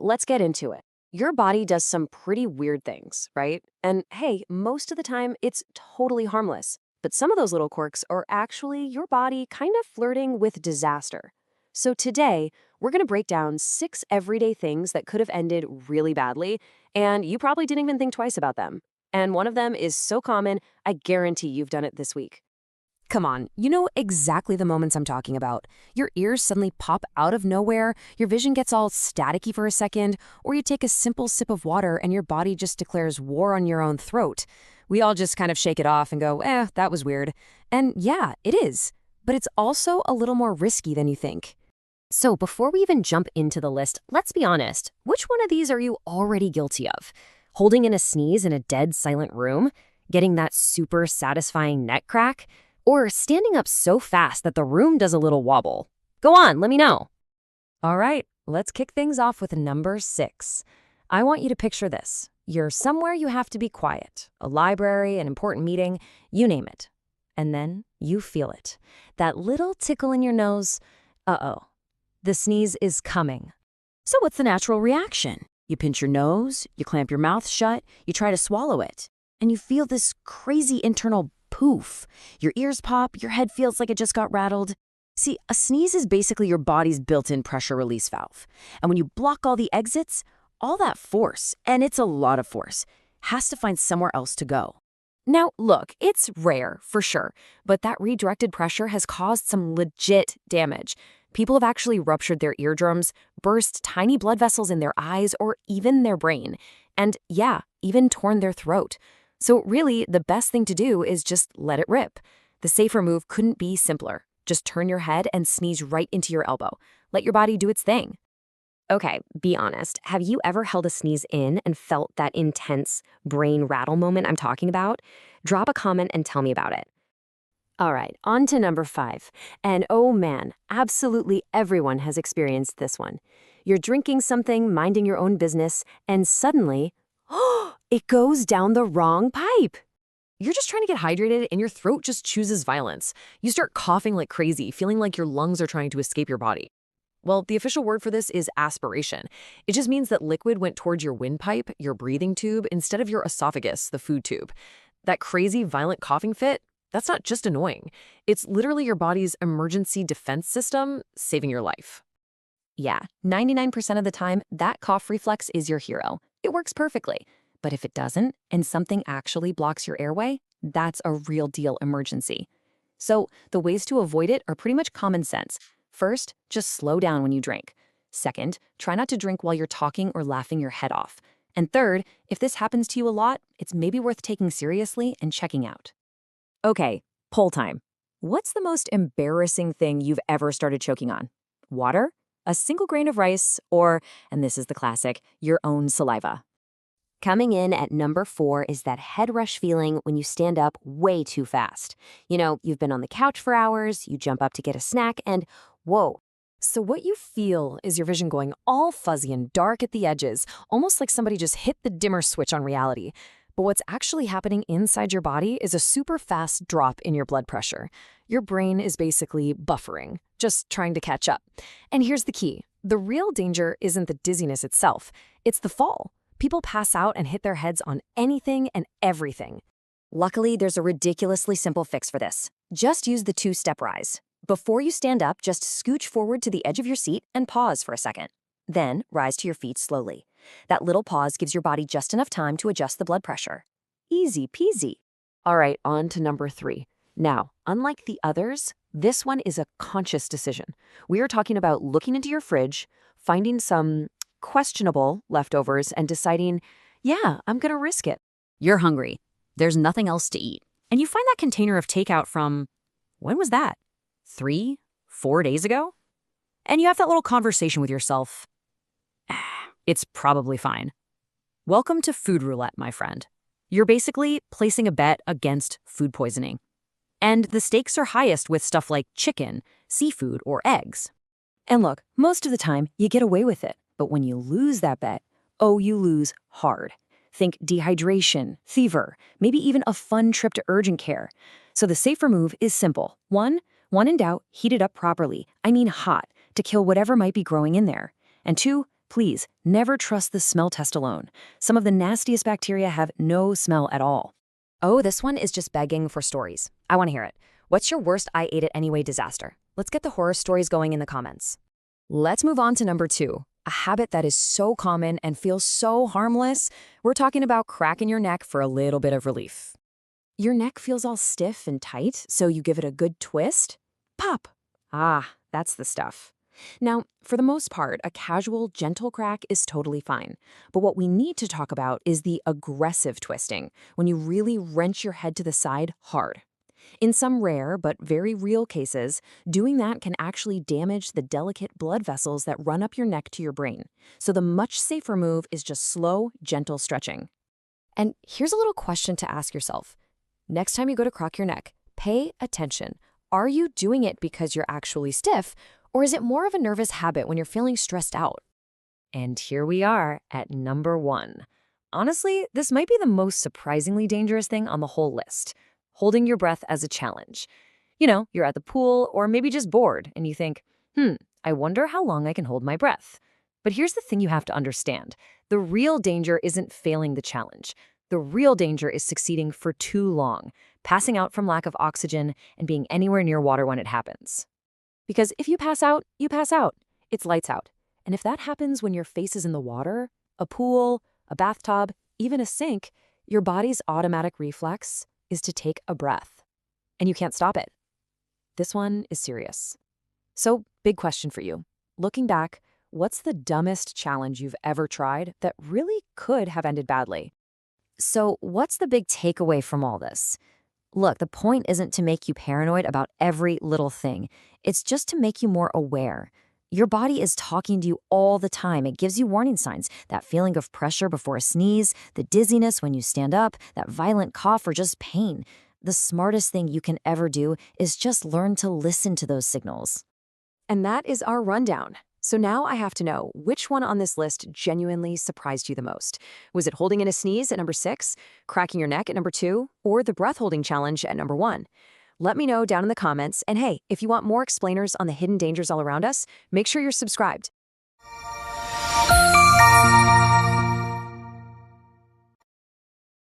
let's get into it. Your body does some pretty weird things, right? And hey, most of the time, it's totally harmless. But some of those little quirks are actually your body kind of flirting with disaster. So today, we're going to break down 6 everyday things that could have ended really badly, and you probably didn't even think twice about them. And one of them is so common, I guarantee you've done it this week. Come on, you know exactly the moments I'm talking about. Your ears suddenly pop out of nowhere, your vision gets all staticky for a second, or you take a simple sip of water and your body just declares war on your own throat. We all just kind of shake it off and go, that was weird. And yeah, it is. But it's also a little more risky than you think. So before we even jump into the list, let's be honest. Which one of these are you already guilty of? Holding in a sneeze in a dead silent room? Getting that super satisfying neck crack? Or standing up so fast that the room does a little wobble? Go on, let me know. All right, let's kick things off with number 6. I want you to picture this. You're somewhere you have to be quiet, a library, an important meeting, you name it. And then you feel it. That little tickle in your nose. Uh-oh, the sneeze is coming. So what's the natural reaction? You pinch your nose, you clamp your mouth shut, you try to swallow it, and you feel this crazy internal poof. Your ears pop, your head feels like it just got rattled. See, a sneeze is basically your body's built-in pressure release valve. And when you block all the exits, all that force, and it's a lot of force, has to find somewhere else to go. Now, look, it's rare, for sure, but that redirected pressure has caused some legit damage. People have actually ruptured their eardrums, burst tiny blood vessels in their eyes, or even their brain. And yeah, even torn their throat. So really, the best thing to do is just let it rip. The safer move couldn't be simpler. Just turn your head and sneeze right into your elbow. Let your body do its thing. Okay, be honest. Have you ever held a sneeze in and felt that intense brain rattle moment I'm talking about? Drop a comment and tell me about it. All right, on to number 5. And oh man, absolutely everyone has experienced this one. You're drinking something, minding your own business, and suddenly, it goes down the wrong pipe. You're just trying to get hydrated and your throat just chooses violence. You start coughing like crazy, feeling like your lungs are trying to escape your body. Well, the official word for this is aspiration. It just means that liquid went towards your windpipe, your breathing tube, instead of your esophagus, the food tube. That crazy, violent coughing fit, that's not just annoying. It's literally your body's emergency defense system saving your life. Yeah, 99% of the time, that cough reflex is your hero. It works perfectly. But if it doesn't, and something actually blocks your airway, that's a real deal emergency. So the ways to avoid it are pretty much common sense. First, just slow down when you drink. Second, try not to drink while you're talking or laughing your head off. And third, if this happens to you a lot, it's maybe worth taking seriously and checking out. Okay, poll time. What's the most embarrassing thing you've ever started choking on? Water? A single grain of rice? Or, and this is the classic, your own saliva? Coming in at number 4 is that head rush feeling when you stand up way too fast. You know, you've been on the couch for hours, you jump up to get a snack, and whoa. So what you feel is your vision going all fuzzy and dark at the edges, almost like somebody just hit the dimmer switch on reality. But what's actually happening inside your body is a super fast drop in your blood pressure. Your brain is basically buffering, just trying to catch up. And here's the key. The real danger isn't the dizziness itself, it's the fall. People pass out and hit their heads on anything and everything. Luckily, there's a ridiculously simple fix for this. Just use the 2-step rise. Before you stand up, just scooch forward to the edge of your seat and pause for a second. Then, rise to your feet slowly. That little pause gives your body just enough time to adjust the blood pressure. Easy peasy. All right, on to number 3. Now, unlike the others, this one is a conscious decision. We are talking about looking into your fridge, finding some questionable leftovers and deciding, yeah, I'm gonna risk it. You're hungry. There's nothing else to eat. And you find that container of takeout from, when was that? 3, 4 days ago? And you have that little conversation with yourself. It's probably fine. Welcome to food roulette, my friend. You're basically placing a bet against food poisoning. And the stakes are highest with stuff like chicken, seafood, or eggs. And look, most of the time, you get away with it. But when you lose that bet, you lose hard. Think dehydration, fever, maybe even a fun trip to urgent care. So the safer move is simple. One in doubt, heat it up properly. I mean hot, to kill whatever might be growing in there. And 2, Please, never trust the smell test alone. Some of the nastiest bacteria have no smell at all. Oh, this one is just begging for stories. I want to hear it. What's your worst I ate it anyway disaster? Let's get the horror stories going in the comments. Let's move on to number 2, a habit that is so common and feels so harmless. We're talking about cracking your neck for a little bit of relief. Your neck feels all stiff and tight, so you give it a good twist. Pop! Ah, that's the stuff. Now, for the most part, a casual, gentle crack is totally fine. But what we need to talk about is the aggressive twisting, when you really wrench your head to the side hard. In some rare but very real cases, doing that can actually damage the delicate blood vessels that run up your neck to your brain. So the much safer move is just slow, gentle stretching. And here's a little question to ask yourself. Next time you go to crack your neck, pay attention. Are you doing it because you're actually stiff, or is it more of a nervous habit when you're feeling stressed out? And here we are at number 1. Honestly, this might be the most surprisingly dangerous thing on the whole list. Holding your breath as a challenge. You know, you're at the pool or maybe just bored and you think, I wonder how long I can hold my breath. But here's the thing you have to understand. The real danger isn't failing the challenge. The real danger is succeeding for too long, passing out from lack of oxygen and being anywhere near water when it happens. Because if you pass out, you pass out. It's lights out. And if that happens when your face is in the water, a pool, a bathtub, even a sink, your body's automatic reflex is to take a breath. And you can't stop it. This one is serious. So, big question for you. Looking back, what's the dumbest challenge you've ever tried that really could have ended badly? So, what's the big takeaway from all this? Look, the point isn't to make you paranoid about every little thing. It's just to make you more aware. Your body is talking to you all the time. It gives you warning signs, that feeling of pressure before a sneeze, the dizziness when you stand up, that violent cough or just pain. The smartest thing you can ever do is just learn to listen to those signals. And that is our rundown. So now I have to know, which one on this list genuinely surprised you the most? Was it holding in a sneeze at number 6, cracking your neck at number 2, or the breath holding challenge at number 1? Let me know down in the comments, and hey, if you want more explainers on the hidden dangers all around us, make sure you're subscribed.